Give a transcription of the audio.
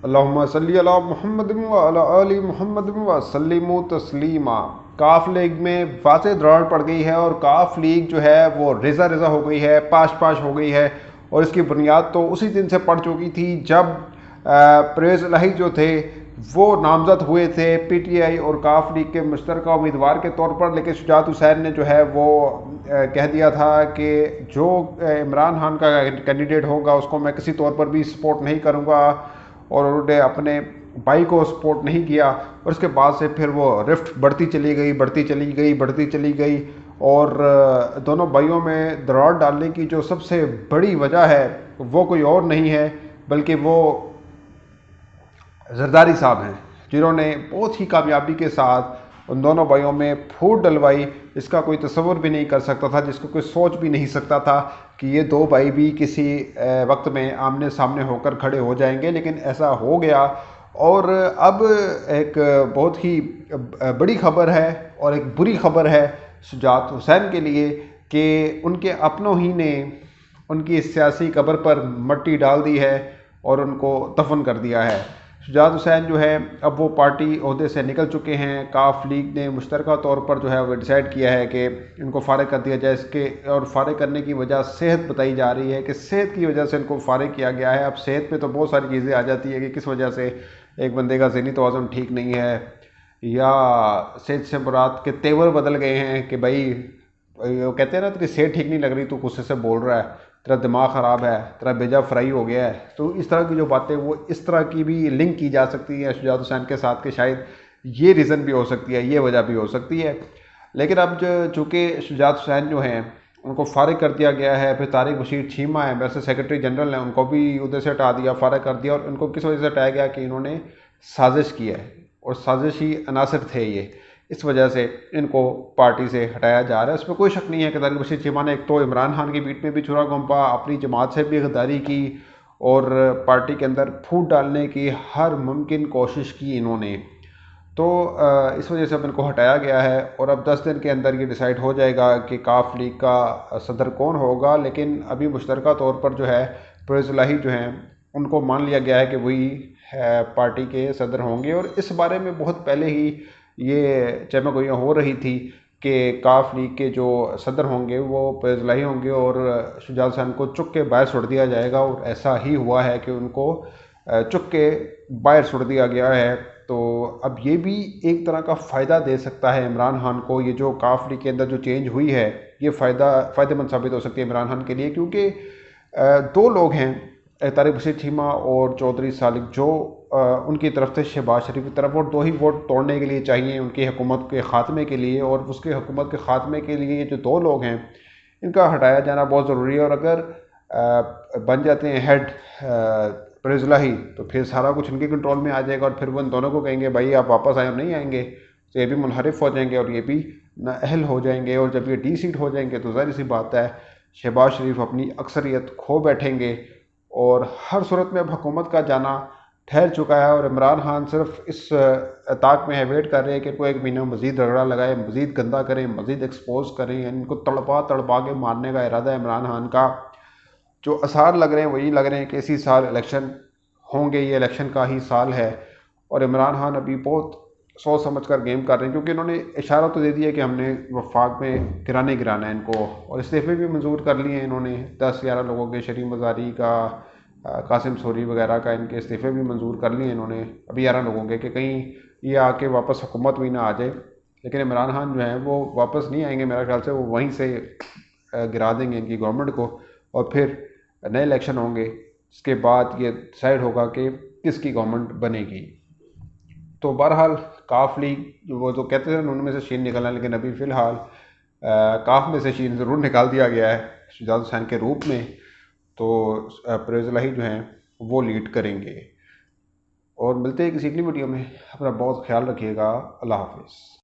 اللہم صلی علی محمد و علی آل محمد و سلموا تسلیما۔ کاف لیگ میں واضح دراڑ پڑ گئی ہے اور کاف لیگ جو ہے وہ ریزہ ریزہ ہو گئی ہے، پاش پاش ہو گئی ہے، اور اس کی بنیاد تو اسی دن سے پڑ چکی تھی جب پرویز الہی جو تھے وہ نامزد ہوئے تھے پی ٹی آئی اور کاف لیگ کے مشترکہ امیدوار کے طور پر، لیکن شجاعت حسین نے جو ہے وہ کہہ دیا تھا کہ جو عمران خان کا کینڈیڈیٹ ہوگا اس کو میں کسی طور پر بھی سپورٹ نہیں کروں گا، اور انہوں نے اپنے بھائی کو سپورٹ نہیں کیا، اور اس کے بعد سے پھر وہ رفٹ بڑھتی چلی گئی بڑھتی چلی گئی بڑھتی چلی گئی، اور دونوں بھائیوں میں دراڑ ڈالنے کی جو سب سے بڑی وجہ ہے وہ کوئی اور نہیں ہے بلکہ وہ زرداری صاحب ہیں، جنہوں نے بہت ہی کامیابی کے ساتھ ان دونوں بھائیوں میں پھوٹ ڈلوائی، اس کا کوئی تصور بھی نہیں کر سکتا تھا، جس کو کوئی سوچ بھی نہیں سکتا تھا کہ یہ دو بھائی بھی کسی وقت میں آمنے سامنے ہو کر کھڑے ہو جائیں گے، لیکن ایسا ہو گیا۔ اور اب ایک بہت ہی بڑی خبر ہے اور ایک بری خبر ہے شجاعت حسین کے لیے کہ ان کے اپنوں ہی نے ان کی سیاسی قبر پر مٹی ڈال دی ہے اور ان کو دفن کر دیا ہے۔ شجاعت حسین جو ہے اب وہ پارٹی عہدے سے نکل چکے ہیں، کاف لیگ نے مشترکہ طور پر جو ہے وہ ڈیسائیڈ کیا ہے کہ ان کو فارغ کر دیا جائے، اس کے اور فارغ کرنے کی وجہ صحت بتائی جا رہی ہے کہ صحت کی وجہ سے ان کو فارغ کیا گیا ہے۔ اب صحت پہ تو بہت ساری چیزیں آ جاتی ہے کہ کس وجہ سے ایک بندے کا ذہنی توازن ٹھیک نہیں ہے، یا صحت سے مراد کے تیور بدل گئے ہیں کہ بھائی وہ کہتے ہیں نا تیری صحت ٹھیک نہیں لگ رہی، تو غصے سے بول رہا ہے، تیرا دماغ خراب ہے، تیرا بیجا فرائی ہو گیا ہے، تو اس طرح کی جو باتیں وہ اس طرح کی بھی لنک کی جا سکتی ہے شجاعت حسین کے ساتھ کہ شاید یہ ریزن بھی ہو سکتی ہے، یہ وجہ بھی ہو سکتی ہے۔ لیکن اب چونکہ شجاعت حسین جو ہیں ان کو فارغ کر دیا گیا ہے، پھر طارق بشیر چیمہ ہیں ویسے سیکرٹری جنرل ہیں، ان کو بھی عہدے سے ہٹا دیا، فارغ کر دیا، اور ان کو کس وجہ سے ہٹایا گیا کہ انہوں نے سازش کی ہے اور سازشی عناصر تھے یہ، اس وجہ سے ان کو پارٹی سے ہٹایا جا رہا ہے۔ اس میں کوئی شک نہیں ہے کہ طارق بشیر چیمہ نے ایک تو عمران خان کی پیٹ میں بھی چھرا گھونپا، اپنی جماعت سے بھی غداری کی، اور پارٹی کے اندر پھوٹ ڈالنے کی ہر ممکن کوشش کی انہوں نے، تو اس وجہ سے اب ان کو ہٹایا گیا ہے، اور اب 10 دن کے اندر یہ ڈیسائیڈ ہو جائے گا کہ کاف لیگ کا صدر کون ہوگا۔ لیکن ابھی مشترکہ طور پر جو ہے پرویز الہی جو ہیں ان کو مان لیا گیا ہے کہ وہی پارٹی کے صدر ہوں گے، اور اس بارے میں بہت پہلے ہی یہ چہمہ گوئیاں ہو رہی تھی کہ کاف لیگ کے جو صدر ہوں گے وہ پرویز الہی ہوں گے، اور شجاعت حسین کو چک کے باہر سٹ دیا جائے گا، اور ایسا ہی ہوا ہے کہ ان کو چک کے باہر سٹ دیا گیا ہے۔ تو اب یہ بھی ایک طرح کا فائدہ دے سکتا ہے عمران خان کو، یہ جو کاف لیگ کے اندر جو چینج ہوئی ہے یہ فائدہ مند ثابت ہو سکتی ہے عمران خان کے لیے، کیونکہ دو لوگ ہیں طارق بشیر چیمہ اور چودھری سالک، جو ان کی طرف سے شہباز شریف کی طرف، اور دو ہی ووٹ توڑنے کے لیے چاہیے ان کی حکومت کے خاتمے کے لیے، اور اس کے حکومت کے خاتمے کے لیے یہ جو دو لوگ ہیں ان کا ہٹایا جانا بہت ضروری ہے، اور اگر بن جاتے ہیں ہیڈ پرویز الہی تو پھر سارا کچھ ان کے کنٹرول میں آ جائے گا، اور پھر وہ ان دونوں کو کہیں گے بھائی آپ واپس آئے اور نہیں آئیں گے، تو یہ بھی منحرف ہو جائیں گے اور یہ بھی نااہل ہو جائیں گے، اور جب یہ ڈی سیٹ ہو جائیں گے تو ظاہر سی بات ہے شہباز شریف اپنی اکثریت کھو بیٹھیں گے، اور ہر صورت میں اب حکومت کا جانا ٹھہر چکا ہے، اور عمران خان صرف اس طاق میں ہے ویٹ کر رہے ہیں کہ کوئی ایک مہینہ مزید رگڑا لگائے، مزید گندا کریں، مزید ایکسپوز کریں، یعنی ان کو تڑپا تڑپا کے مارنے کا ارادہ ہے عمران خان کا۔ جو آثار لگ رہے ہیں وہی لگ رہے ہیں کہ اسی سال الیکشن ہوں گے، یہ الیکشن کا ہی سال ہے، اور عمران خان ابھی بہت سوچ سمجھ کر گیم کر رہے ہیں، کیونکہ انہوں نے اشارہ تو دے دیا کہ ہم نے وفاق میں گرانا ہے ان کو، اور استعفے بھی منظور کر لیے ہیں انہوں نے 10-11 لوگوں کے، شریف مزاری کا، قاسم سوری وغیرہ کا، ان کے استعفے بھی منظور کر لیے انہوں نے ابھی 11 لوگوں کے، کہ کہیں یہ آ کے واپس حکومت بھی نہ آ جائے، لیکن عمران خان جو ہیں وہ واپس نہیں آئیں گے میرا خیال سے، وہ وہیں سے گرا دیں گے ان کی گورنمنٹ کو، اور پھر نئے الیکشن ہوں گے، اس کے بعد یہ ڈیسائیڈ ہوگا کہ کس کی گورنمنٹ بنے گی۔ تو بہرحال کاف لیگ وہ تو کہتے تھے ان میں سے شین نکلنا، لیکن ابھی فی الحال کاف میں سے شین ضرور نکال دیا گیا ہے شجاعت حسین کے روپ میں، تو پرویز الہی جو ہیں وہ لیڈ کریں گے۔ اور ملتے ہیں کسی اگلی ویڈیو میں، اپنا بہت خیال رکھیے گا، اللہ حافظ۔